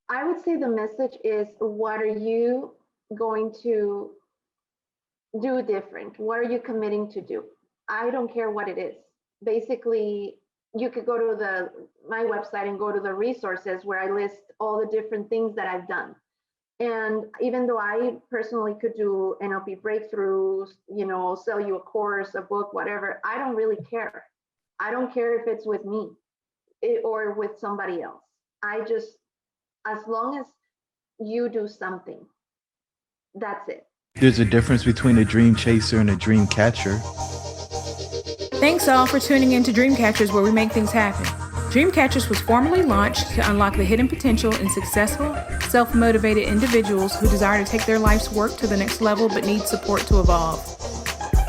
I would say the message is, what are you going to do different? What are you committing to do? I don't care what it is. Basically, you could go to the my website and go to the resources where I list all the different things that I've done. And even though I personally could do NLP breakthroughs, sell you a course, a book, whatever, I don't really care. I don't care if it's with me or with somebody else. I just, as long as you do something, that's it. There's a difference between a dream chaser and a dream catcher. Thanks all for tuning in to Dreamcatchers, where we make things happen. Dreamcatchers was formally launched to unlock the hidden potential in successful, self-motivated individuals who desire to take their life's work to the next level but need support to evolve.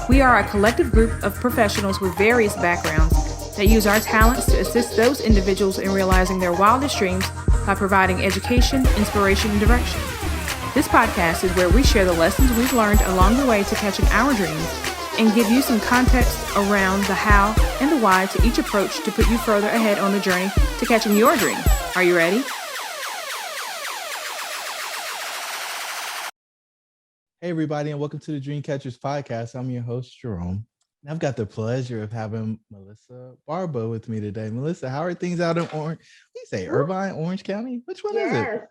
We are a collective group of professionals with various backgrounds that use our talents to assist those individuals in realizing their wildest dreams by providing education, inspiration, and direction. This podcast is where we share the lessons we've learned along the way to catching our dreams and give you some context around the how and the why to each approach to put you further ahead on the journey to catching your dream. Are you ready? Hey, everybody, and welcome to the Dreamcatchers podcast. I'm your host, Jerome. And I've got the pleasure of having Melissa Barba with me today. Melissa, how are things out in Orange? We say Irvine, Orange County? Which one is it? Yes,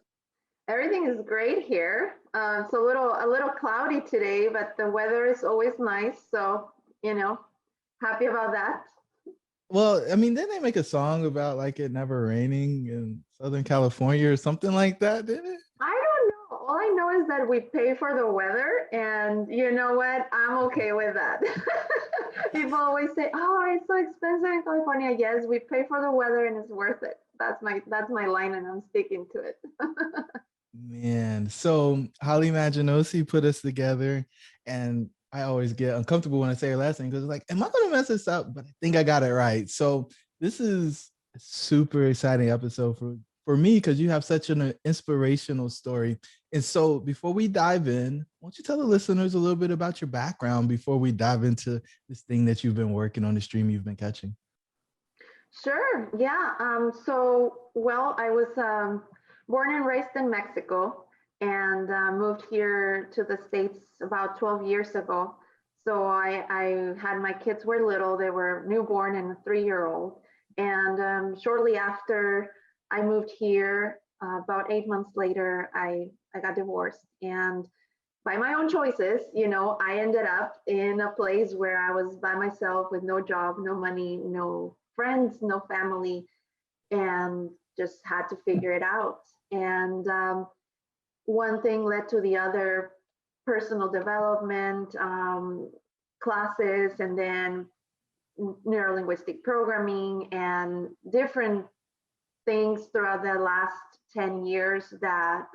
everything is great here. It's a little cloudy today, but the weather is always nice. So, happy about that. Well, I mean, didn't they make a song about like it never raining in Southern California or something like that, didn't it? I don't know. All I know is that we pay for the weather, and you know what? I'm okay with that. People always say, "Oh, it's so expensive in California." Yes, we pay for the weather, and it's worth it. That's my line, and I'm sticking to it. Man, so Holly Maginosi put us together, and I always get uncomfortable when I say her last name because it's like, am I going to mess this up? But I think I got it right. So this is a super exciting episode for me because you have such an inspirational story. And so before we dive in, why don't you tell the listeners a little bit about your background before we dive into this thing that you've been working on, the stream you've been catching? Sure. Yeah. Well, I was born and raised in Mexico and moved here to the States about 12 years ago. So I had my kids were little, they were newborn and a 3-year-old. And shortly after I moved here, about 8 months later, I got divorced. And by my own choices, I ended up in a place where I was by myself with no job, no money, no friends, no family, and just had to figure it out. And one thing led to the other, personal development classes, and then neuro-linguistic programming and different things throughout the last 10 years that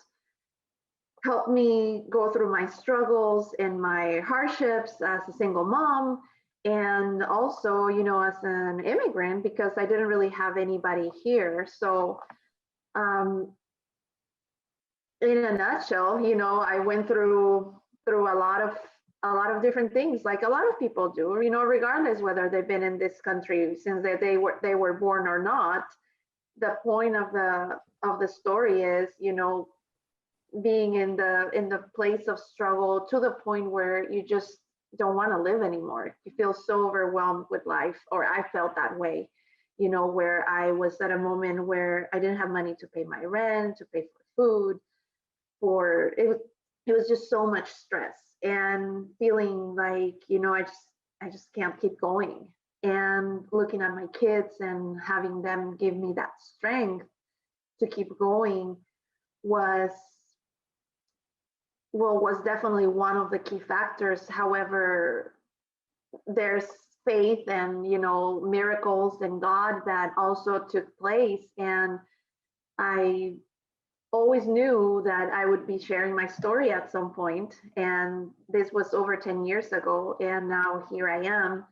helped me go through my struggles and my hardships as a single mom, and also as an immigrant, because I didn't really have anybody here. So um, in a nutshell, I went through a lot of different things, like a lot of people do, regardless whether they've been in this country since they were born or not. The point of the story is, being in the place of struggle to the point where you just don't want to live anymore. You feel so overwhelmed with life, or I felt that way, where I was at a moment where I didn't have money to pay my rent, to pay for food, for it was just so much stress and feeling like, I just can't keep going. And looking at my kids and having them give me that strength to keep going was was definitely one of the key factors. However, there's faith and miracles and God that also took place, and I always knew that I would be sharing my story at some point, and this was over 10 years ago, and now here I am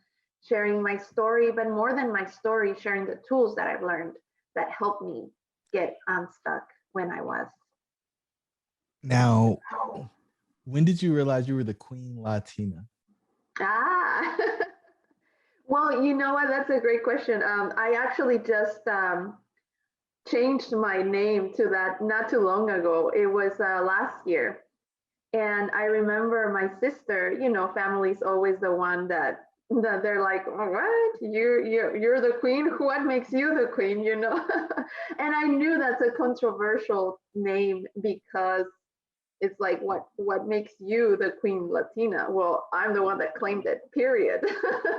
sharing my story, but more than my story, sharing the tools that I've learned that helped me get unstuck when I was. Now, when did you realize you were the Queen Latina? Ah, well, you know what? That's a great question. I actually just changed my name to that not too long ago. It was last year. And I remember my sister, family's always the one that they're like, "Oh, what? You're the queen? What makes you the queen?" And I knew that's a controversial name because it's like, what makes you the queen Latina? Well, I'm the one that claimed it, period.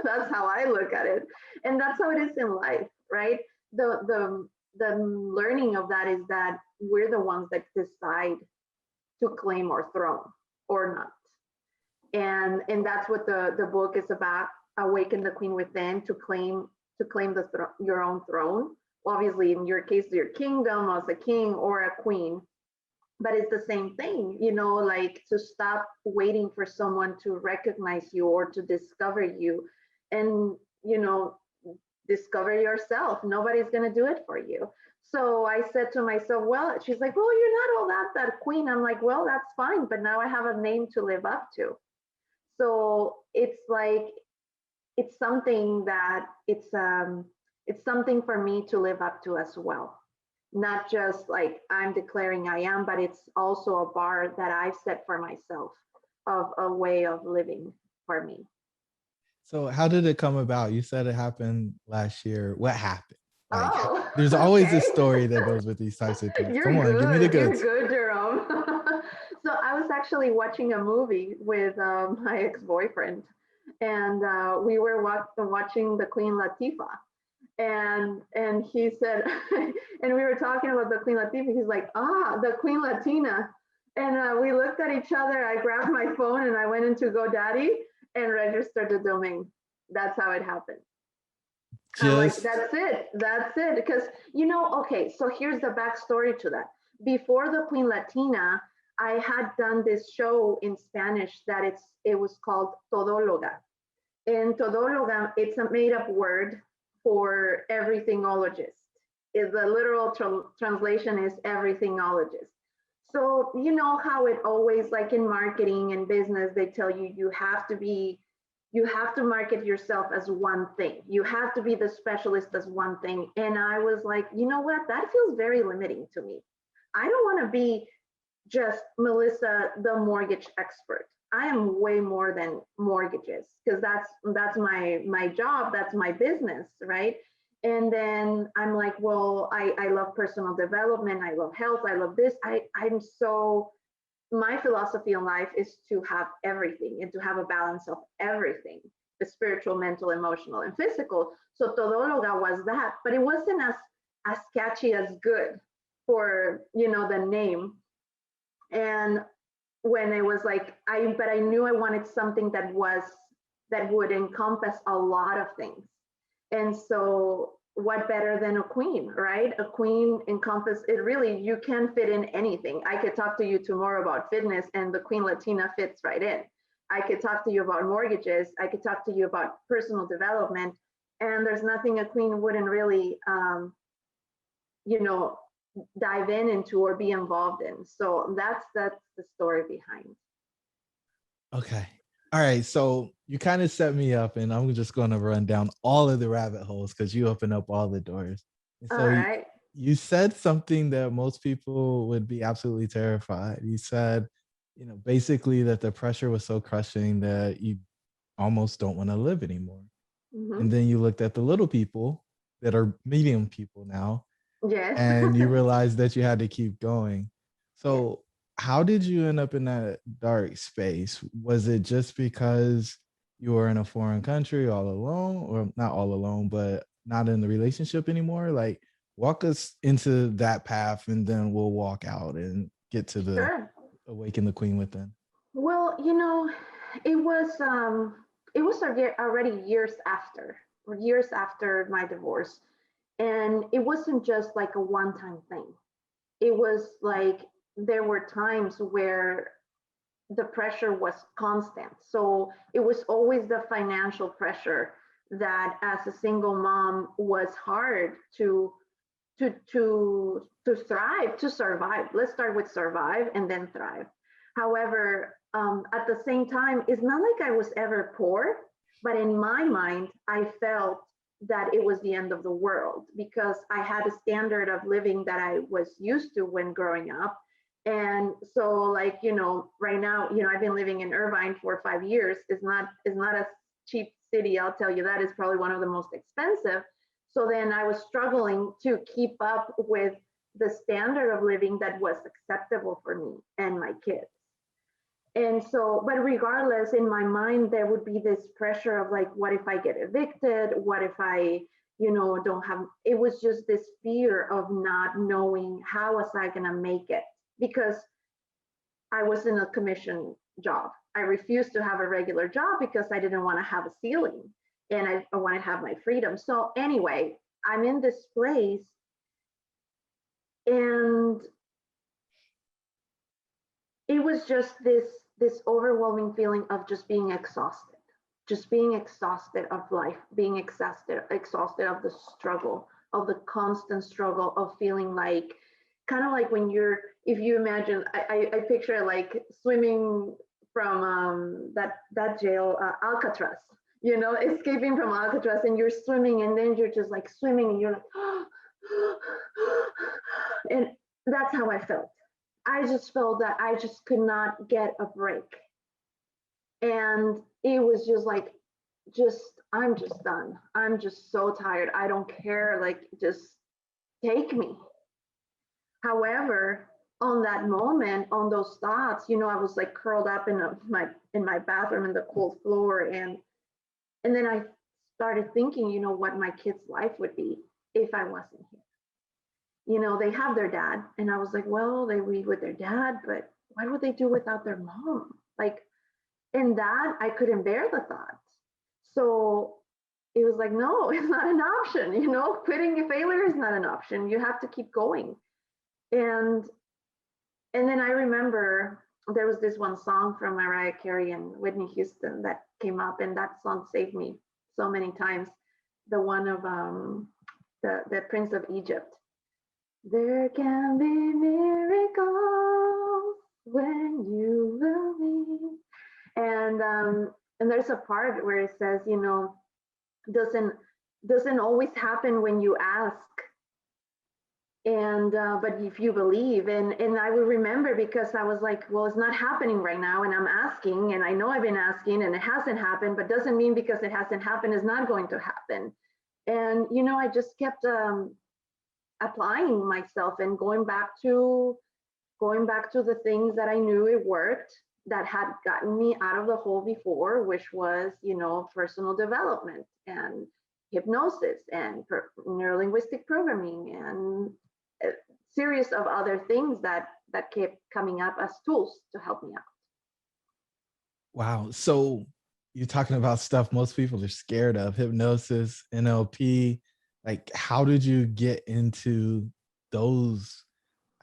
That's how I look at it. And that's how it is in life, right? The learning of that is that we're the ones that decide to claim our throne or not. And that's what the book is about: awaken the queen within, to claim your own throne. Obviously, in your case, your kingdom as a king or a queen, but it's the same thing, like to stop waiting for someone to recognize you or to discover you, and discover yourself. Nobody's going to do it for you. So I said to myself, well, she's like, well, you're not all that queen. I'm like, well, that's fine, but now I have a name to live up to. So it's like, it's something that it's something for me to live up to as well. Not just like I'm declaring I am, but it's also a bar that I've set for myself of a way of living for me. So how did it come about? You said it happened last year. What happened? Like, Oh, there's always a okay. story that goes with these types of things. You're Come on, give me the good. You're goods. good, Jerome. So I was actually watching a movie with my ex-boyfriend, and we were watching the Queen Latifah, and he said, and we were talking about the Queen Latifah. He's like, the Queen Latina, and we looked at each other. I grabbed my phone and I went into GoDaddy and registered the domain. That's how it happened. I'm like, Just that's it. That's it. Because, okay, so here's the backstory to that. Before the Queen Latina, I had done this show in Spanish that it was called Todóloga. And Todóloga, it's a made up word for everythingologist. Is the literal translation is everythingologist. So you know how it always, like in marketing and business, they tell you you have to market yourself as one thing. You have to be the specialist as one thing. And I was like, you know what? That feels very limiting to me. I don't want to be just Melissa, the mortgage expert. I am way more than mortgages because that's my job, that's my business, right? And then I'm like, well, I love personal development, I love health, I love this. I'm so My philosophy in life is to have everything and to have a balance of everything: the spiritual, mental, emotional, and physical. So Todóloga was that, but it wasn't as catchy as good for the name. And when it was like but I knew I wanted something that would encompass a lot of things. And so what better than a queen, right? A queen encompass it. Really, you can fit in anything. I could talk to you tomorrow about fitness and the Queen Latina fits right in. I could talk to you about mortgages, I could talk to you about personal development, and there's nothing a queen wouldn't really you know dive into or be involved in. So that's the story behind. okay. All right. So you kind of set me up, and I'm just going to run down all of the rabbit holes because you open up all the doors. And All so right. you said something that most people would be absolutely terrified. You said, basically that the pressure was so crushing that you almost don't want to live anymore. Mm-hmm. And then you looked at the little people that are medium people now, Yes. and you realized that you had to keep going. Yes. So, how did you end up in that dark space? Was it just because you were in a foreign country all alone, or not all alone, but not in the relationship anymore? Like, walk us into that path, and then we'll walk out and get to the Sure. awaken the queen within. Well, it was already years after my divorce, and it wasn't just like a one-time thing. It was like there were times where the pressure was constant. So it was always the financial pressure that, as a single mom, was hard to thrive, to survive. Let's start with survive and then thrive. However, at the same time, it's not like I was ever poor, but in my mind, I felt that it was the end of the world, because I had a standard of living that I was used to when growing up. And so, like, right now, I've been living in Irvine for 5 years. It's not a cheap city, I'll tell you that. It's probably one of the most expensive. So then I was struggling to keep up with the standard of living that was acceptable for me and my kids. And so, but regardless, in my mind, there would be this pressure of like, what if I get evicted? What if I, don't have, it was just this fear of not knowing how was I going to make it, because I was in a commission job. I refused to have a regular job because I didn't want to have a ceiling, and I want to have my freedom. So anyway, I'm in this place, and it was just this overwhelming feeling of just being exhausted of life, being exhausted of the struggle, of the constant struggle of feeling like, kind of like when if you imagine, I picture like swimming from that jail, Alcatraz, escaping from Alcatraz, and you're swimming, and then you're just like swimming, and you're like, and that's how I felt. I just felt that I just could not get a break. And it was just like, I'm just done. I'm just so tired. I don't care. Like, just take me. However, on that moment, on those thoughts, I was like curled up in my bathroom in the cold floor. And then I started thinking, what my kid's life would be if I wasn't here. They have their dad. And I was like, well, they read with their dad, but what would they do without their mom? Like, and that I couldn't bear the thought. So it was like, no, it's not an option. Quitting a failure is not an option. You have to keep going. And then I remember there was this one song from Mariah Carey and Whitney Houston that came up, and that song saved me so many times. The one of the Prince of Egypt. There can be miracles when you believe. And there's a part where it says, doesn't always happen when you ask. And but if you believe, and I would remember, because I was like, well, it's not happening right now, and I'm asking, and I know I've been asking, and it hasn't happened, but doesn't mean because it hasn't happened it's not going to happen. And I just kept applying myself and going back to the things that I knew it worked, that had gotten me out of the hole before, which was, personal development and hypnosis and neuro-linguistic programming and a series of other things that kept coming up as tools to help me out. Wow. So you're talking about stuff most people are scared of: hypnosis, NLP. Like, how did you get into those?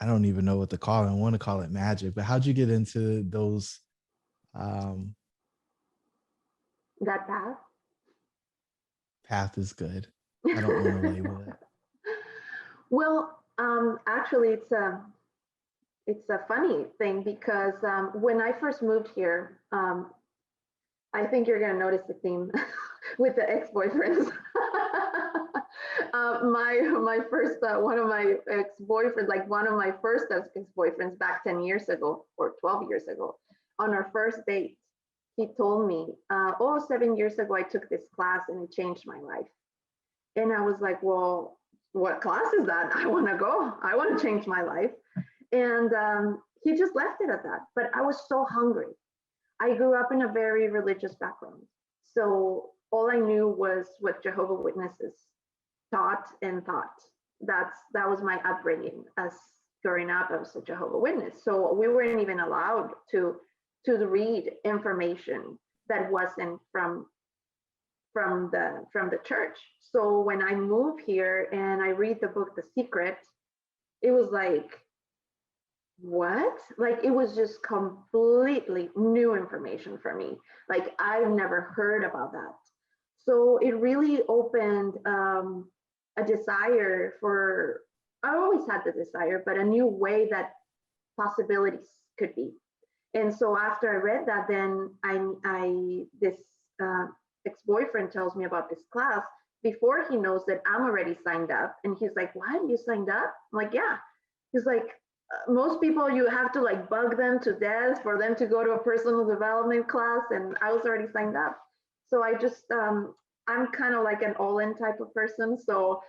I don't even know what to call it. I want to call it magic, but how'd you get into those? That path. Path is good. I don't want to label it. Well, actually, it's a funny thing, because when I first moved here, I think you're going to notice the theme with the ex-boyfriends. My first one of my ex-boyfriends, like one of my first ex-boyfriends back 10 years ago or 12 years ago, on our first date, he told me, 7 years ago I took this class and it changed my life. And I was like, well, what class is that? I want to go. I want to change my life. And he just left it at that. But I was so hungry. I grew up in a very religious background. So all I knew was what Jehovah's Witnesses taught and thought. That was my upbringing. As growing up, I was a Jehovah's Witness. So we weren't even allowed to read information that wasn't from the church. So when I moved here and I read the book The Secret, it was like, what? Like, it was just completely new information for me. Like, I've never heard about that. So it really opened a desire for, I always had the desire, but a new way that possibilities could be. And so after I read that, then this ex-boyfriend tells me about this class, before he knows that I'm already signed up. And he's like, what? You signed up? I'm like, yeah. He's like, most people, you have to like bug them to death for them to go to a personal development class. And I was already signed up. So I just, I'm kind of like an all-in type of person. So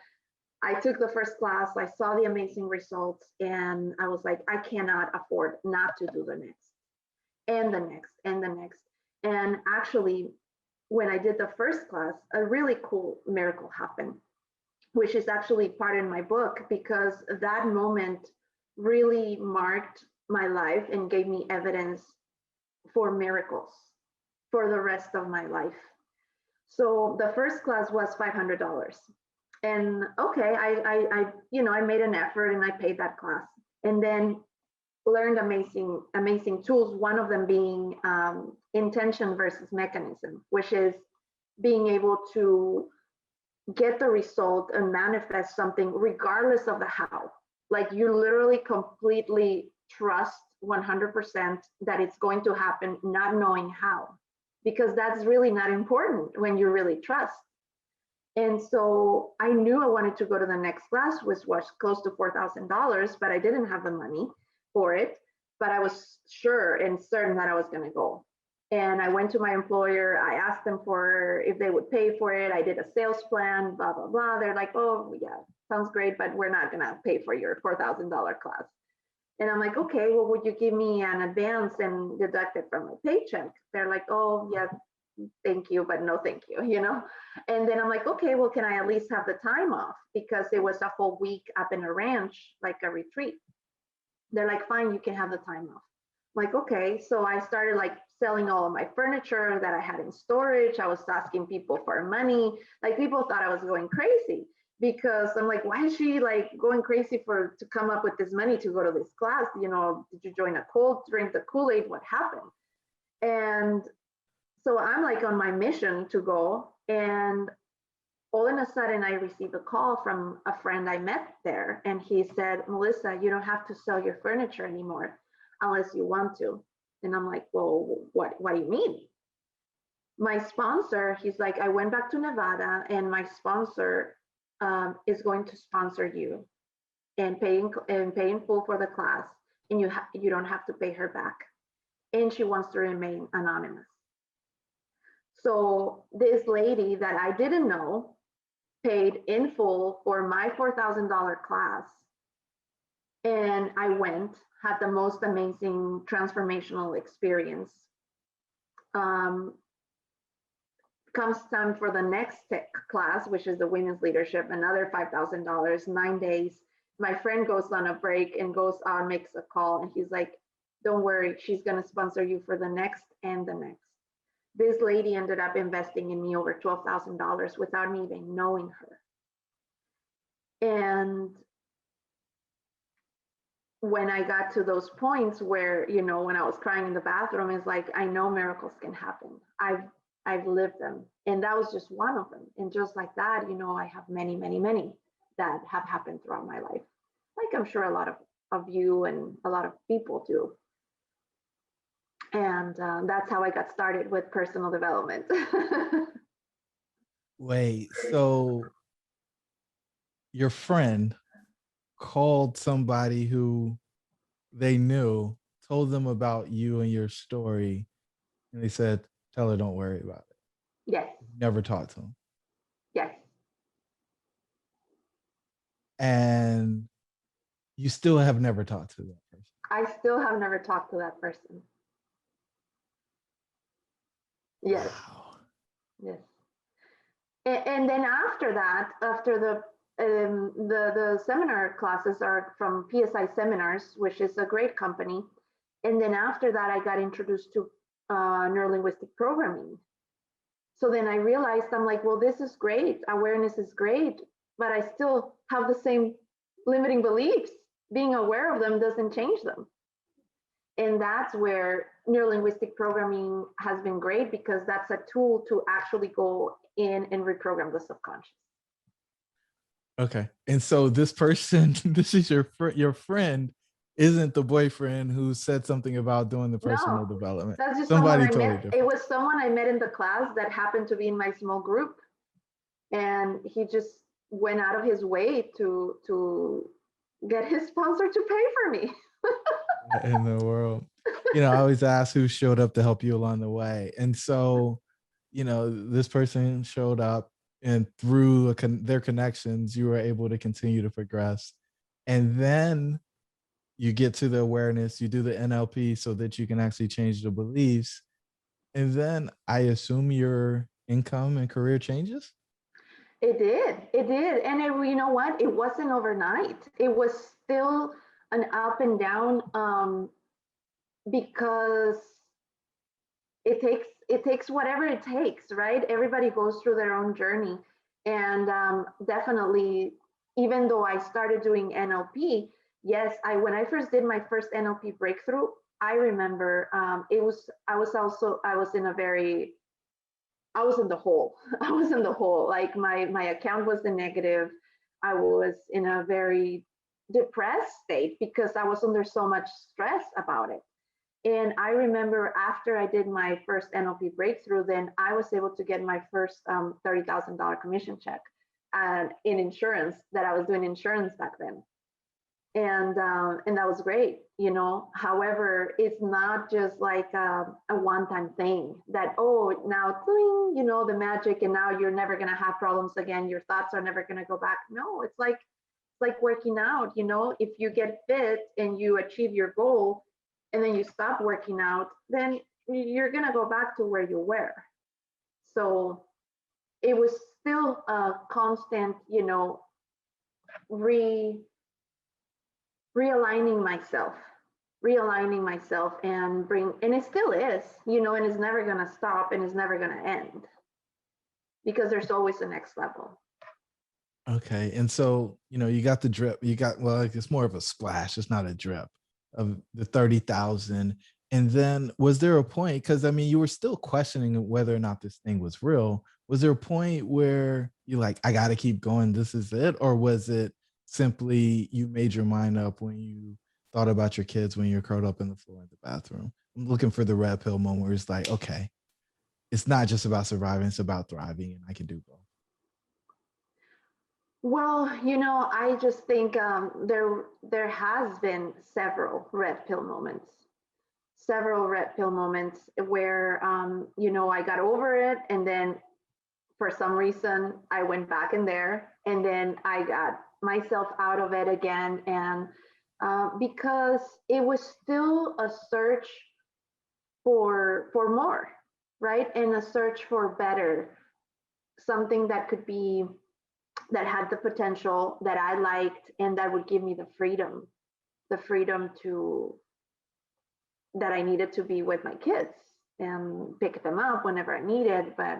I took the first class, I saw the amazing results, and I was like, I cannot afford not to do the next and the next and the next. And actually, when I did the first class, a really cool miracle happened, which is actually part in my book, because that moment really marked my life and gave me evidence for miracles for the rest of my life. So the first class was $500. And okay, I made an effort and I paid that class, and then learned amazing tools. One of them being intention versus mechanism, which is being able to get the result and manifest something regardless of the how. Like you literally completely trust 100% that it's going to happen, not knowing how, because that's really not important when you really trust. And so I knew I wanted to go to the next class, which was close to $4,000, but I didn't have the money for it. But I was sure and certain that I was going to go. And I went to my employer. I asked them for if they would pay for it. I did a sales plan, blah, blah, blah. They're like, oh, yeah, sounds great, but we're not going to pay for your $4,000 class. And I'm like, okay, well, would you give me an advance and deduct it from my paycheck? They're like, oh, yeah, thank you, but no thank you, you know? And then I'm like, okay, well, can I at least have the time off? Because it was a whole week up in a ranch, like a retreat. They're like, fine, you can have the time off. I'm like, okay. So I started like selling all of my furniture that I had in storage. I was asking people for money. Like people thought I was going crazy, because I'm like, why is she like going crazy to come up with this money to go to this class? You know, did you join a cult, drink the Kool-Aid? What happened? And so I'm like on my mission to go, and all of a sudden I received a call from a friend I met there, and he said, Melissa, you don't have to sell your furniture anymore unless you want to. And I'm like, well, what do you mean? My sponsor, he's like, I went back to Nevada, and my sponsor is going to sponsor you and pay in full for the class, and you don't have to pay her back, and she wants to remain anonymous. So this lady that I didn't know paid in full for my $4,000 class. And I went, had the most amazing transformational experience. Comes time for the next class, which is the women's leadership, another $5,000, 9 days. My friend goes on a break and goes out, makes a call, and he's like, don't worry, she's going to sponsor you for the next and the next. This lady ended up investing in me over $12,000 without me even knowing her. And when I got to those points where, you know, when I was crying in the bathroom, it's like, I know miracles can happen. I've lived them. And that was just one of them. And just like that, you know, I have many, many, many that have happened throughout my life. Like I'm sure a lot of you and a lot of people do. And that's how I got started with personal development. Wait, so your friend called somebody who they knew, told them about you and your story, and they said, tell her don't worry about it. Yes. Never talked to him. Yes. And you still have never talked to that person. I still have never talked to that person. Yes. Wow. Yes. And then after that, after the seminar classes are from PSI Seminars, which is a great company. And then after that, I got introduced to neuro-linguistic programming. So then I realized, I'm like, well, this is great. Awareness is great, but I still have the same limiting beliefs. Being aware of them doesn't change them. And that's where neuro-linguistic programming has been great, because that's a tool to actually go in and reprogram the subconscious. Okay. And so this person, this is your friend, isn't the boyfriend who said something about doing the personal development. That's just somebody someone I totally met. different. It was someone I met in the class that happened to be in my small group. and he just went out of his way to get his sponsor to pay for me. In the world. I always ask who showed up to help you along the way. And so, this person showed up, and through their connections, you were able to continue to progress. And then you get to the awareness, you do the NLP so that you can actually change the beliefs. And then I assume your income and career changes. It did. And you know what? It wasn't overnight. It was still an up and down, because it takes whatever it takes, right? Everybody goes through their own journey. And definitely, even though I started doing NLP, yes, when I first did my first NLP breakthrough, I remember, I was in the hole. I was in the hole. Like my account was in negative. I was in a very depressed state because I was under so much stress about it. And I remember after I did my first NLP breakthrough, then I was able to get my first $30,000 commission check in insurance, that I was doing insurance back then. And that was great. However, it's not just like a one-time thing that, oh, now the magic, and now you're never going to have problems again, your thoughts are never going to go back. No, it's like working out. If you get fit and you achieve your goal and then you stop working out, then you're going to go back to where you were. So it was still a constant, realigning myself and it still is, and it's never going to stop, and it's never going to end, because there's always a next level. Okay. And so, you got the drip, like, it's more of a splash. It's not a drip of the 30,000. And then was there a point, because you were still questioning whether or not this thing was real. Was there a point where you're like, I got to keep going, this is it? Or was it simply you made your mind up when you thought about your kids when you're curled up in the floor in the bathroom? I'm looking for the red pill moment where it's like, okay, it's not just about surviving, it's about thriving, and I can do both. Well, I just think there has been several red pill moments where I got over it, and then for some reason I went back in there, and then I got myself out of it again. And because it was still a search for more, right? And a search for better, something that had the potential that I liked, and that would give me the freedom that I needed to be with my kids and pick them up whenever I needed. But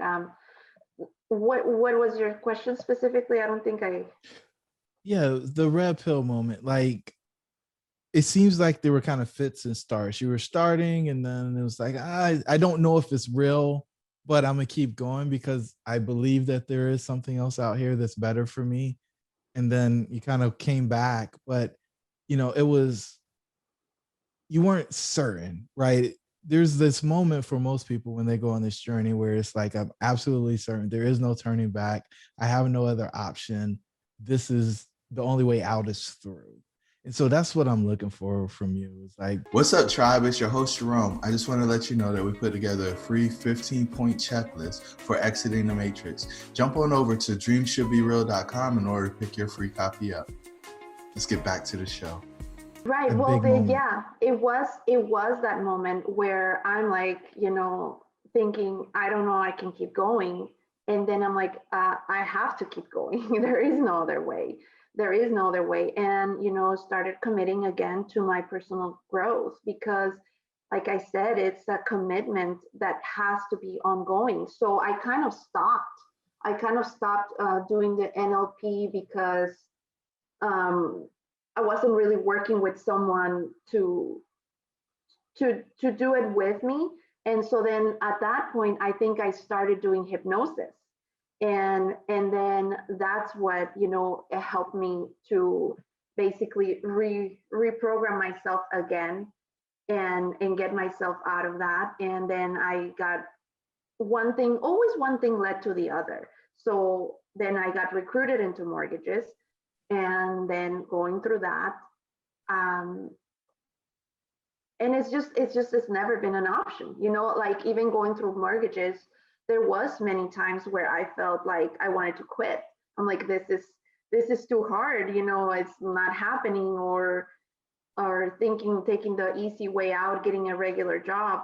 what was your question specifically? I don't think I. Yeah, the red pill moment. Like, it seems like there were kind of fits and starts. You were starting, and then it was like, I don't know if it's real, but I'm gonna keep going because I believe that there is something else out here that's better for me. And then you kind of came back, but it was, you weren't certain, right? There's this moment for most people when they go on this journey where it's like, I'm absolutely certain there is no turning back. I have no other option. This is the only way out is through. And so that's what I'm looking for from you. It's like, what's up, tribe? It's your host, Jerome. I just want to let you know that we put together a free 15-point checklist for exiting the matrix. Jump on over to dreamshouldbereal.com in order to pick your free copy up. Let's get back to the show. Right. Well, yeah, it was that moment where I'm like, thinking, I don't know, I can keep going. And then I'm like, I have to keep going. There is no other way. And, started committing again to my personal growth, because like I said, it's a commitment that has to be ongoing. So I kind of stopped doing the NLP because I wasn't really working with someone to do it with me. And so then at that point, I think I started doing hypnosis. And then that's what, it helped me to basically reprogram myself again and get myself out of that. And then I got one thing led to the other. So then I got recruited into mortgages, and then going through that. Um, and it's never been an option, like even going through mortgages, there was many times where I felt like I wanted to quit. I'm like, this is too hard, it's not happening, or taking the easy way out, getting a regular job.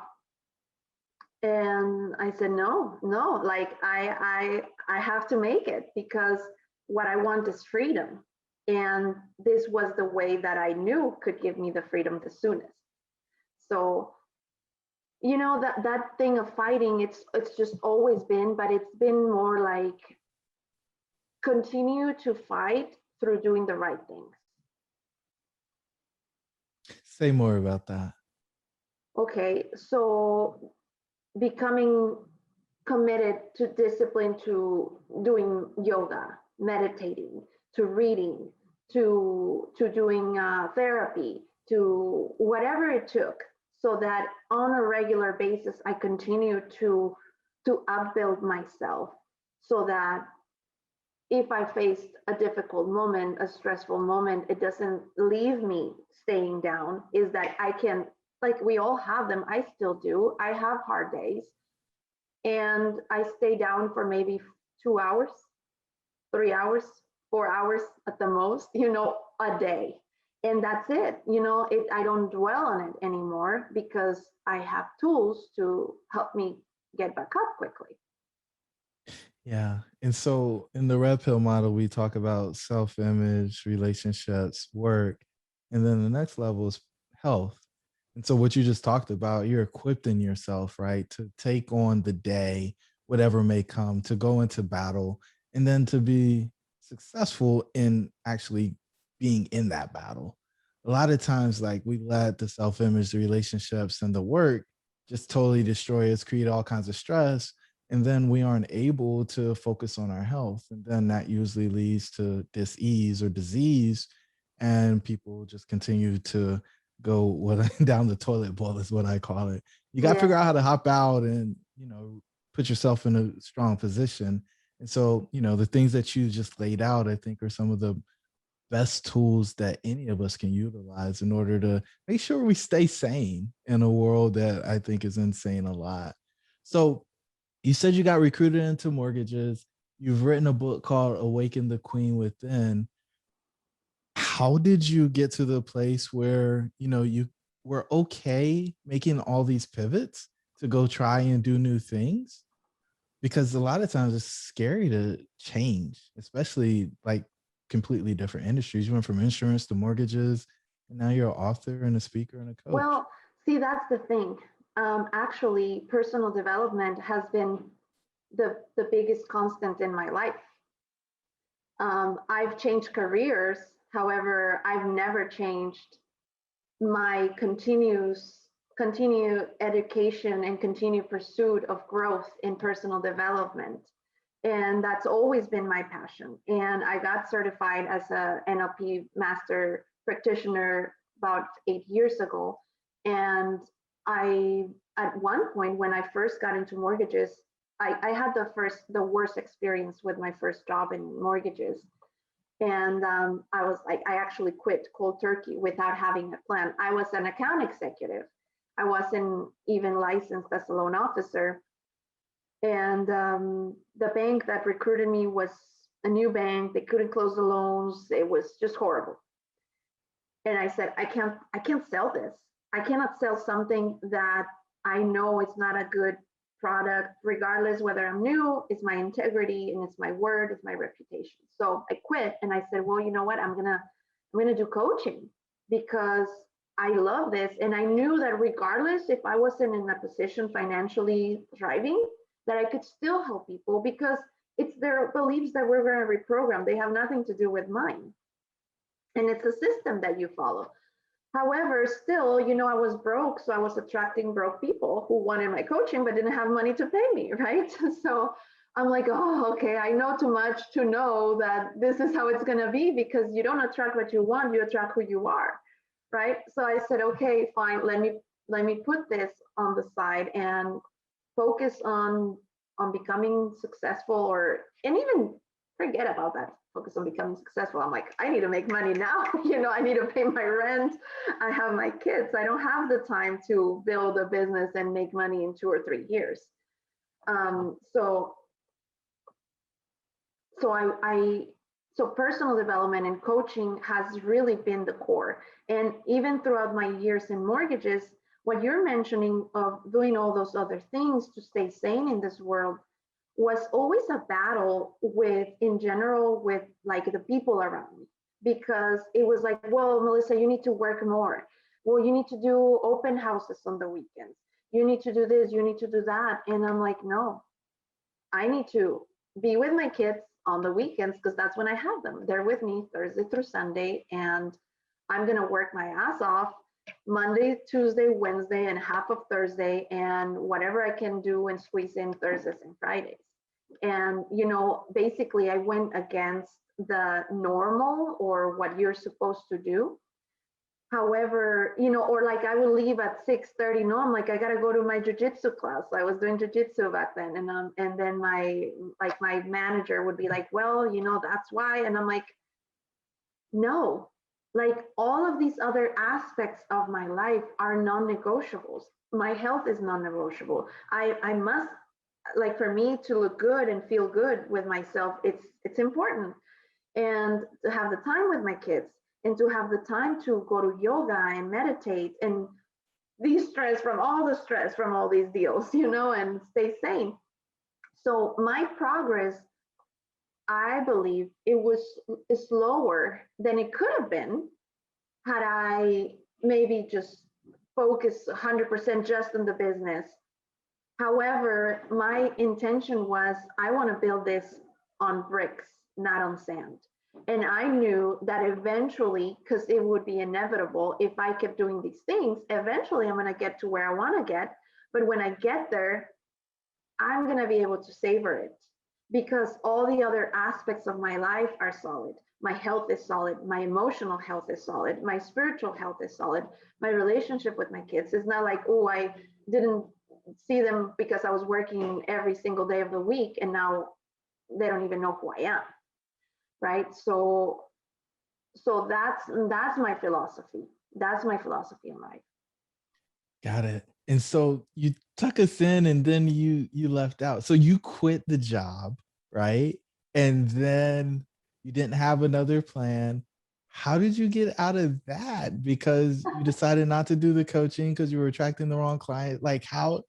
And I said, no, like I have to make it, because what I want is freedom. And this was the way that I knew could give me the freedom the soonest. So, that thing of fighting, it's just always been, but it's been more like continue to fight through doing the right things. Say more about that. Okay, so becoming committed to discipline, to doing yoga, meditating, to reading, to doing therapy, to whatever it took, so that on a regular basis I continue to upbuild myself, so that if I faced a difficult moment, a stressful moment, it doesn't leave me staying down. Is that I can, like we all have them, I still do. I have hard days, and I stay down for maybe 2 hours, 3 hours, 4 hours at the most, a day. And that's it. I don't dwell on it anymore, because I have tools to help me get back up quickly. Yeah. And so in the red pill model, we talk about self-image, relationships, work, and then the next level is health. And so what you just talked about, you're equipping yourself, right, to take on the day, whatever may come, to go into battle, and then to be successful in actually being in that battle. A lot of times, like we let the self-image, the relationships, and the work just totally destroy us, create all kinds of stress, and then we aren't able to focus on our health, and then that usually leads to dis-ease or disease, and people just continue to go down the toilet bowl is what I call it. You got to figure out how to hop out and put yourself in a strong position. And so the things that you just laid out, I think, are some of the best tools that any of us can utilize in order to make sure we stay sane in a world that I think is insane a lot. So you said you got recruited into mortgages. You've written a book called Awaken the Queen Within. How did you get to the place where, you were okay making all these pivots to go try and do new things? Because a lot of times it's scary to change, especially like completely different industries. You went from insurance to mortgages, and now you're an author and a speaker and a coach. Well, see, that's the thing. Actually, personal development has been the biggest constant in my life. I've changed careers. However, I've never changed my continued education and continued pursuit of growth in personal development. And that's always been my passion. And I got certified as a NLP master practitioner about 8 years ago. And at one point when I first got into mortgages, I had the worst experience with my first job in mortgages. And I was like, I actually quit cold turkey without having a plan. I was an account executive. I wasn't even licensed as a loan officer. And the bank that recruited me was a new bank. They couldn't close the loans. It was just horrible. And I said, I can't sell this. I cannot sell something that I know it's not a good product, regardless whether I'm new. It's my integrity, and it's my word, it's my reputation. So I quit, and I said, well, you know what? I'm gonna do coaching, because I love this. And I knew that regardless if I wasn't in a position financially thriving, that I could still help people, because it's their beliefs that we're going to reprogram. They have nothing to do with mine. And it's a system that you follow. However, still, I was broke. So I was attracting broke people who wanted my coaching, but didn't have money to pay me, right? So I'm like, oh, okay, I know too much to know that this is how it's going to be, because you don't attract what you want, you attract who you are, right? So I said, okay, fine, let me put this on the side and focus on becoming successful, and even forget about that. Focus on becoming successful. I'm like, I need to make money now. You know, I need to pay my rent. I have my kids. I don't have the time to build a business and make money in 2 or 3 years. So personal development and coaching has really been the core. And even throughout my years in mortgages, what you're mentioning of doing all those other things to stay sane in this world was always a battle with, in general, with like the people around me, because it was like, well, Melissa, you need to work more. Well, you need to do open houses on the weekends. You need to do this, you need to do that. And I'm like, no, I need to be with my kids on the weekends because that's when I have them. They're with me Thursday through Sunday, and I'm going to work my ass off Monday, Tuesday, Wednesday, and half of Thursday, and whatever I can do and squeeze in Thursdays and Fridays. And, you know, basically I went against the normal or what you're supposed to do. However, you know, or like I would leave at 6:30. No, I'm like, I gotta go to my jujitsu class. I was doing jujitsu back then, and then my manager would be like, well, you know, that's why. And I'm like, no, like all of these other aspects of my life are non-negotiables. My health is non-negotiable. I must, like, for me to look good and feel good with myself, it's important. And to have the time with my kids, and to have the time to go to yoga and meditate and de-stress from all the stress from all these deals, you know, and stay sane. So my progress, I believe it was slower than it could have been had I maybe just focused 100% just on the business. However, my intention was, I want to build this on bricks, not on sand. And I knew that eventually, because it would be inevitable if I kept doing these things, eventually I'm going to get to where I want to get. But when I get there, I'm going to be able to savor it, because all the other aspects of my life are solid. My health is solid. My emotional health is solid. My spiritual health is solid. My relationship with my kids is not like, oh, I didn't see them because I was working every single day of the week, and now they don't even know who I am. Right. So that's my philosophy. That's my philosophy in life. Got it. And so you took us in, and then you left out. So you quit the job, right? And then you didn't have another plan. How did you get out of that? Because you decided not to do the coaching because you were attracting the wrong client. Like, how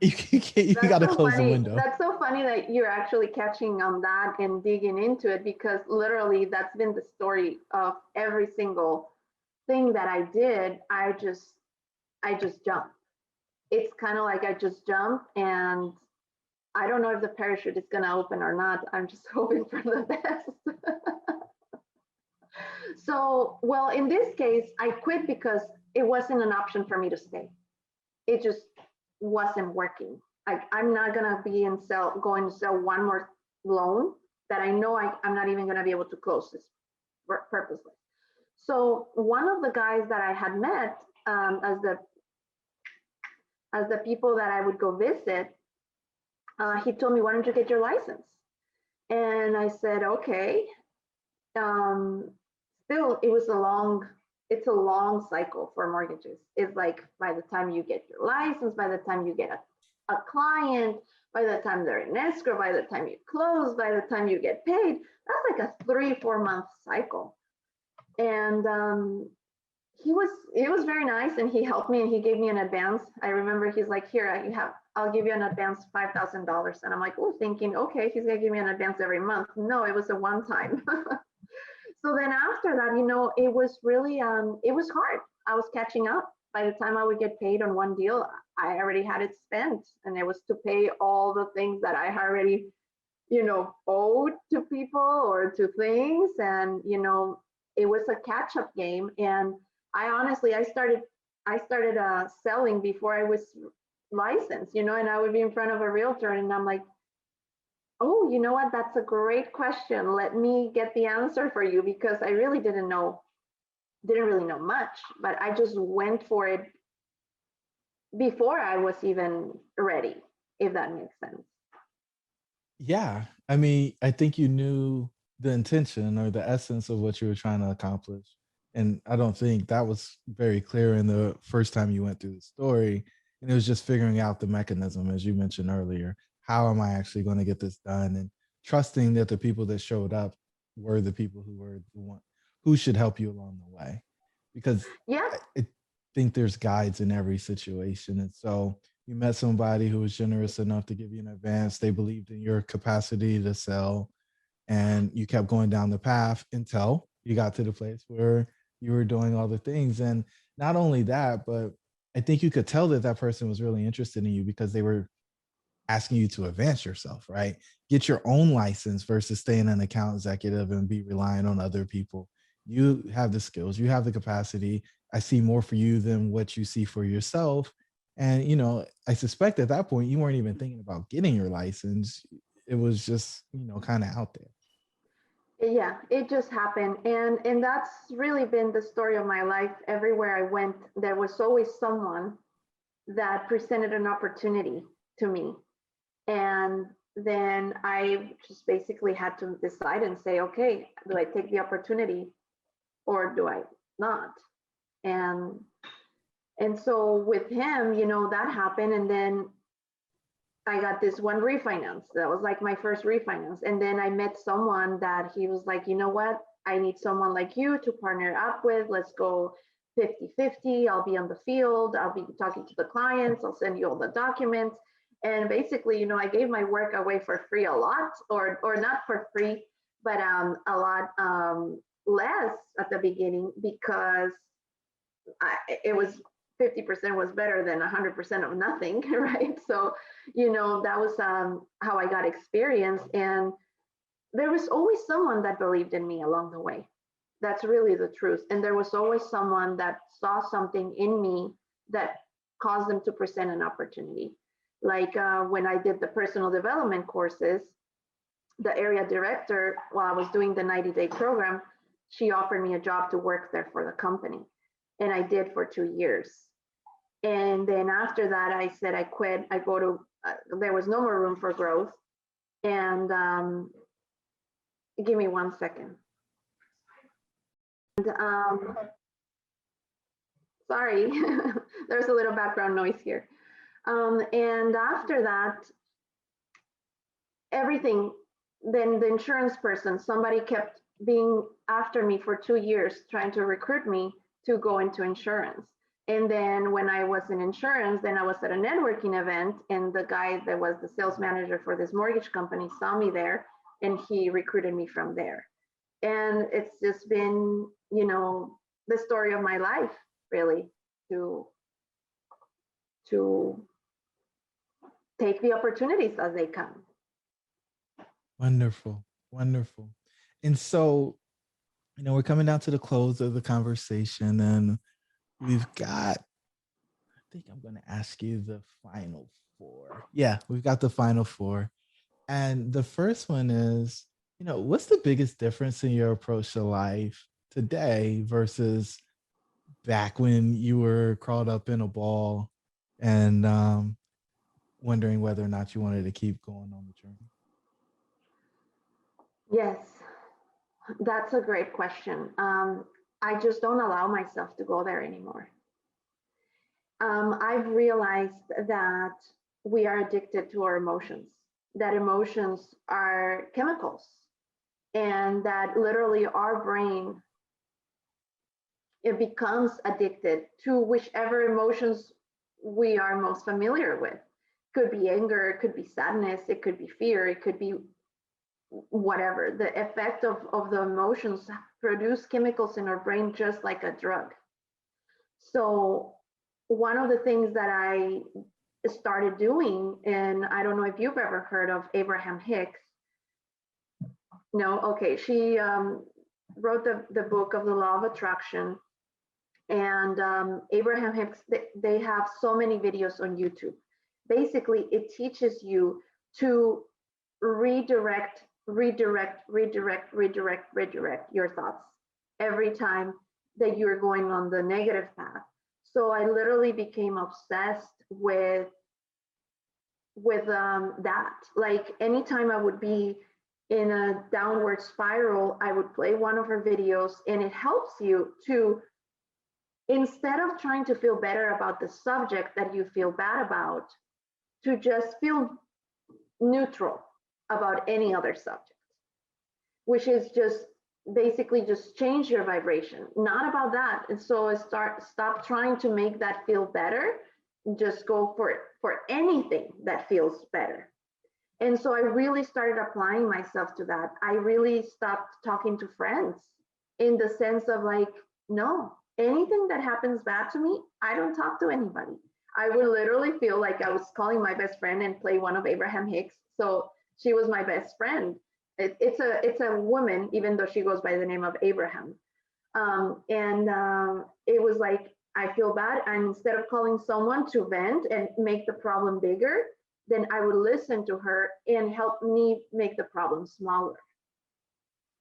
you got to close the window. That's so funny that you're actually catching on that and digging into it, because literally that's been the story of every single thing that I did. I just jumped. It's kind of like I just jumped, and I don't know if the parachute is going to open or not. I'm just hoping for the best. So, well, in this case, I quit because it wasn't an option for me to stay. It just wasn't working. I'm not going to be going to sell one more loan that I know I'm not even going to be able to close this purposely. So one of the guys that I had met as the people that I would go visit, he told me, why don't you get your license? And I said, okay. Still, it's a long cycle for mortgages. It's like, by the time you get your license, by the time you get a client, by the time they're in escrow, by the time you close, by the time you get paid, that's like a 3-4 month cycle. And he was very nice, and he helped me, and he gave me an advance. I remember he's like, here, I'll give you an advance $5,000. And I'm like, oh, thinking, okay, he's gonna give me an advance every month. No, it was a one time. So then after that, you know, it was really, it was hard. I was catching up. By the time I would get paid on one deal, I already had it spent, and it was to pay all the things that I already, you know, owed to people or to things. And, you know, it was a catch up game. And I started selling before I was licensed, you know, and I would be in front of a realtor, and I'm like, oh, you know what? That's a great question. Let me get the answer for you, because I really didn't really know much, but I just went for it before I was even ready, if that makes sense. Yeah. I mean, I think you knew the intention or the essence of what you were trying to accomplish. And I don't think that was very clear in the first time you went through the story. And it was just figuring out the mechanism, as you mentioned earlier. How am I actually going to get this done? And trusting that the people that showed up were the people who were the one who should help you along the way. Because Yeah. I think there's guides in every situation. And so you met somebody who was generous enough to give you an advance. They believed in your capacity to sell, and you kept going down the path until you got to the place where you were doing all the things. And not only that, but I think you could tell that that person was really interested in you because they were asking you to advance yourself, right? Get your own license versus staying an account executive and be relying on other people. You have the skills, you have the capacity. I see more for you than what you see for yourself. And, I suspect at that point, you weren't even thinking about getting your license. It was just, kind of out there. Yeah, it just happened. And that's really been the story of my life. Everywhere I went, there was always someone that presented an opportunity to me. And then I just basically had to decide and say, okay, do I take the opportunity or do I not? And and so with him, that happened. And then I got this one refinance. That was like my first refinance. And then I met someone that he was like, you know what? I need someone like you to partner up with. Let's go 50-50. I'll be on the field. I'll be talking to the clients. I'll send you all the documents. And basically, I gave my work away for free a lot, or not for free, but a lot less at the beginning because it was 50% was better than 100% of nothing, right? So, that was how I got experience. And there was always someone that believed in me along the way. That's really the truth. And there was always someone that saw something in me that caused them to present an opportunity. Like when I did the personal development courses, the area director, while I was doing the 90-day program, she offered me a job to work there for the company. And I did for 2 years. And then after that, I said I quit. I go to, there was no more room for growth. And give me 1 second. And, sorry, there's a little background noise here. And after that, everything, then the insurance person, somebody kept being after me for 2 years, trying to recruit me to go into insurance. And then when I was in insurance, then I was at a networking event, and the guy that was the sales manager for this mortgage company saw me there, and he recruited me from there. And it's just been, the story of my life, really, to to take the opportunities as they come. Wonderful. Wonderful. And so, we're coming down to the close of the conversation, and we've got, I think I'm going to ask you the final four. Yeah, we've got the final four. And the first one is, what's the biggest difference in your approach to life today versus back when you were crawled up in a ball and wondering whether or not you wanted to keep going on the journey? Yes, that's a great question. I just don't allow myself to go there anymore. I've realized that we are addicted to our emotions, that emotions are chemicals, and that literally our brain, it becomes addicted to whichever emotions we are most familiar with. Could be anger, it could be sadness, it could be fear, it could be whatever. The effect of the emotions produce chemicals in our brain just like a drug. So one of the things that I started doing, and I don't know if you've ever heard of Abraham Hicks. No, okay. She wrote the book of the law of attraction. And Abraham Hicks, they have so many videos on YouTube. Basically, it teaches you to redirect your thoughts every time that you're going on the negative path. So I literally became obsessed with with that. Like anytime I would be in a downward spiral, I would play one of her videos, and it helps you to, instead of trying to feel better about the subject that you feel bad about, to just feel neutral about any other subject, which is just basically just change your vibration, not about that. And so I stop trying to make that feel better, just go for anything that feels better. And so I really started applying myself to that. I really stopped talking to friends in the sense of like, no, anything that happens bad to me, I don't talk to anybody. I would literally feel like I was calling my best friend and play one of Abraham Hicks. So she was my best friend. It's a woman, even though she goes by the name of Abraham. It was like, I feel bad. And instead of calling someone to vent and make the problem bigger, then I would listen to her and help me make the problem smaller.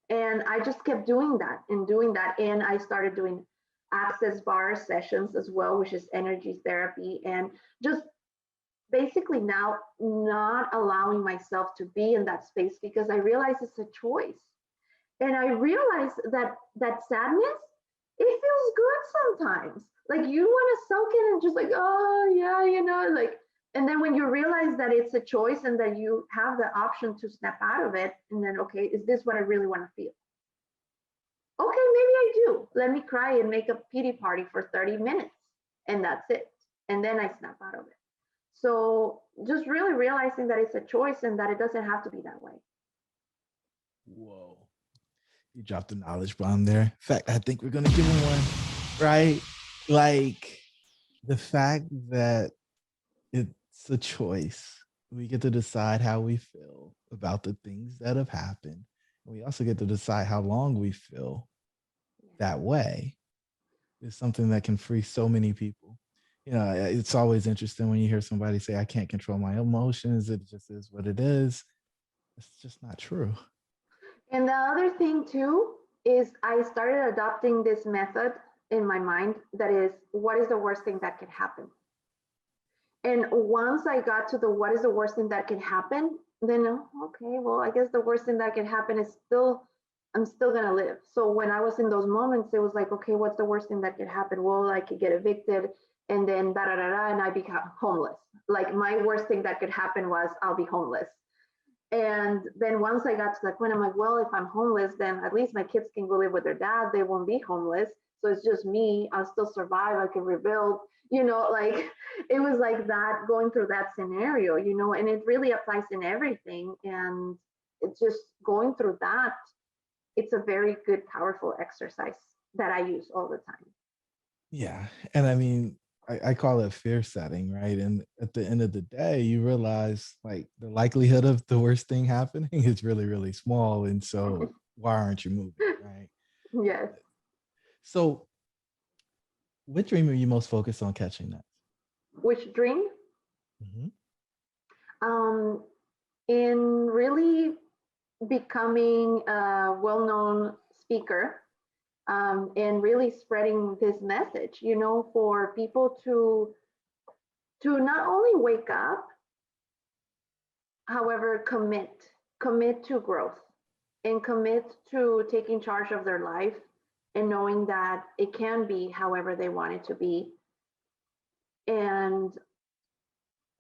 And I just kept doing that and doing that. And I started doing access bar sessions as well, which is energy therapy. And just basically now not allowing myself to be in that space, because I realize it's a choice. And I realize that sadness, it feels good sometimes. Like you want to soak in and just like, oh yeah, like, and then when you realize that it's a choice and that you have the option to snap out of it, and then, okay, is this what I really want to feel? Okay, maybe I do. Let me cry and make a pity party for 30 minutes, and that's it. And then I snap out of it. So just really realizing that it's a choice and that it doesn't have to be that way. Whoa. You dropped the knowledge bomb there. In fact, I think we're going to give him one, right? Like the fact that it's a choice. We get to decide how we feel about the things that have happened. We also get to decide how long we feel that way. Is something that can free so many people. You know, it's always interesting when you hear somebody say, I can't control my emotions. It just is what it is. It's just not true. And the other thing too is I started adopting this method in my mind that is, what is the worst thing that could happen? And once I got to the what is the worst thing that can happen, then okay, well, I guess the worst thing that can happen is I'm still gonna live. So when I was in those moments, it was like, okay, what's the worst thing that could happen? Well, I could get evicted and then da da da da, and I become homeless. Like my worst thing that could happen was I'll be homeless. And then once I got to that point, I'm like, well, if I'm homeless, then at least my kids can go live with their dad. They won't be homeless. So it's just me. I'll still survive. I can rebuild, like it was like that, going through that scenario, and it really applies in everything. And it's just going through that. It's a very good, powerful exercise that I use all the time. Yeah. And I mean, I call it fear setting, right? And at the end of the day, you realize like the likelihood of the worst thing happening is really, really small. And so why aren't you moving, right? Yes. So what dream are you most focused on catching next? Which dream? Mm-hmm. In really becoming a well-known speaker, and really spreading this message, for people to not only wake up, however, commit to growth and commit to taking charge of their life and knowing that it can be however they want it to be. And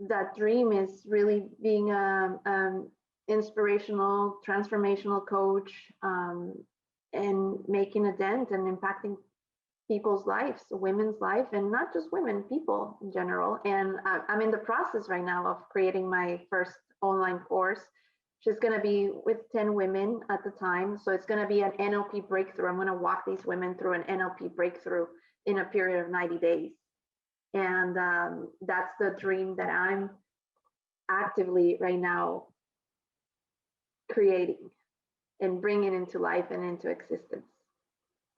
that dream is really being a inspirational, transformational coach, and making a dent and impacting people's lives, women's life, and not just women, people in general. And I'm in the process right now of creating my first online course, which is going to be with 10 women at the time. So it's going to be an NLP breakthrough. I'm going to walk these women through an NLP breakthrough in a period of 90 days. And that's the dream that I'm actively right now creating and bringing into life and into existence.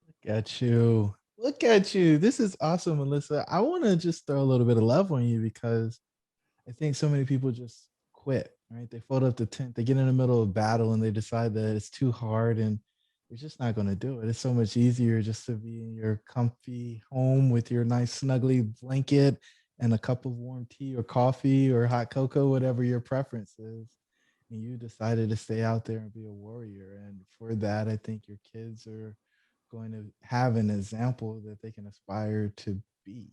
Look at you. Look at you. This is awesome, Melissa. I want to just throw a little bit of love on you because I think so many people just quit, right? They fold up the tent, they get in the middle of battle and they decide that it's too hard and you're just not going to do it. It's so much easier just to be in your comfy home with your nice snuggly blanket and a cup of warm tea or coffee or hot cocoa, whatever your preference is. And you decided to stay out there and be a warrior. And for that, I think your kids are going to have an example that they can aspire to be.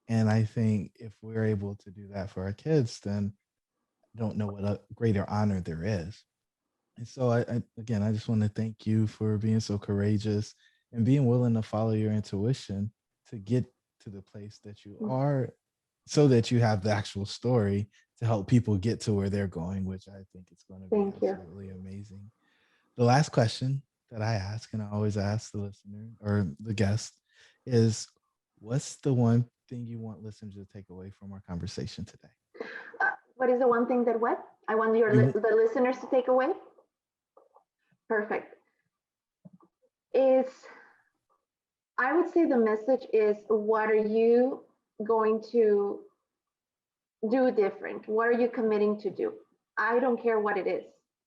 And I think if we're able to do that for our kids, then I don't know what a greater honor there is. And so again, I just want to thank you for being so courageous and being willing to follow your intuition to get to the place that you are, so that you have the actual story to help people get to where they're going, which I think is going to be absolutely amazing. The last question that I ask, and I always ask the listener or the guest, is what's the one thing you want listeners to take away from our conversation today? What is the one thing that what I want the listeners to take away? Perfect. I would say the message is, what are you going to do different? What are you committing to do? I don't care what it is.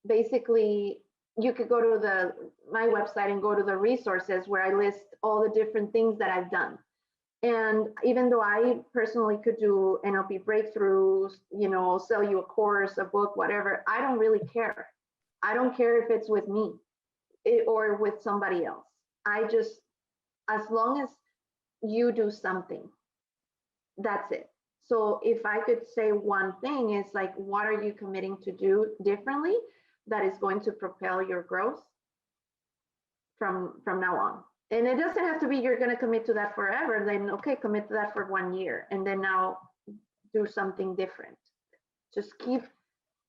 Basically, you could go to my website and go to the resources where I list all the different things that I've done. And even though I personally could do NLP breakthroughs, sell you a course, a book, whatever, I don't really care. I don't care if it's with me or with somebody else. As long as you do something, that's it. So if I could say one thing, it's like, what are you committing to do differently that is going to propel your growth from now on? And it doesn't have to be you're going to commit to that forever. Then, okay, commit to that for 1 year and then now do something different. Just keep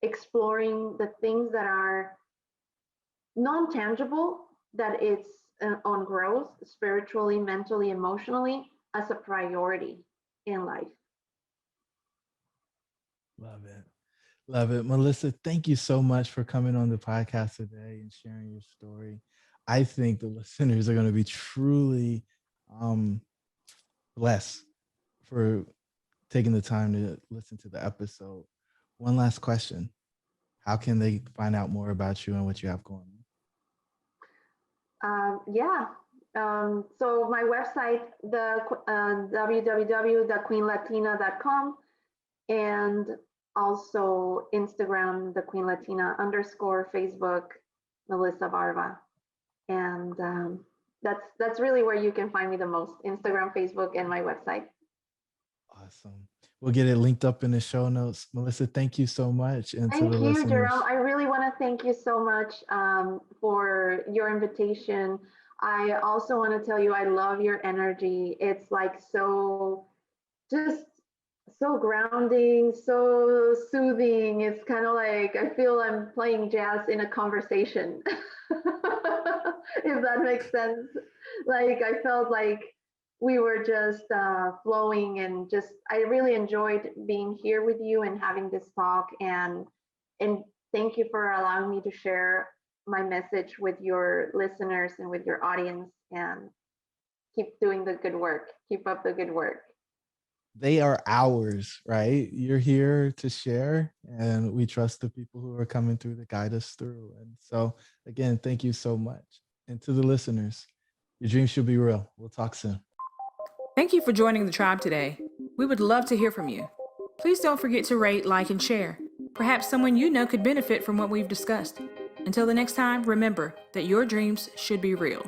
exploring the things that are non-tangible, that it's on growth spiritually, mentally, emotionally, as a priority in life. Love it. Love it. Melissa, thank you so much for coming on the podcast today and sharing your story. I think the listeners are going to be truly blessed for taking the time to listen to the episode. One last question. How can they find out more about you and what you have going on? So my website, www.thequeenlatina.com, and also Instagram, thequeenlatina_, Facebook, Melissa Barba. And that's really where you can find me the most: Instagram, Facebook, and my website. Awesome. We'll get it linked up in the show notes. Melissa, thank you so much. And thank you, listeners, Jerome. I really want to thank you so much for your invitation. I also want to tell you, I love your energy. It's like so grounding, so soothing. It's kind of like I feel I'm playing jazz in a conversation. If that makes sense. Like I felt like we were just flowing, and I really enjoyed being here with you and having this talk, and thank you for allowing me to share my message with your listeners and with your audience, and keep doing the good work. Keep up the good work. They are ours, right? You're here to share, and we trust the people who are coming through to guide us through. And so again, thank you so much. And to the listeners, your dreams should be real. We'll talk soon. Thank you for joining the tribe today. We would love to hear from you. Please don't forget to rate, like, and share. Perhaps someone you know could benefit from what we've discussed. Until the next time, remember that your dreams should be real.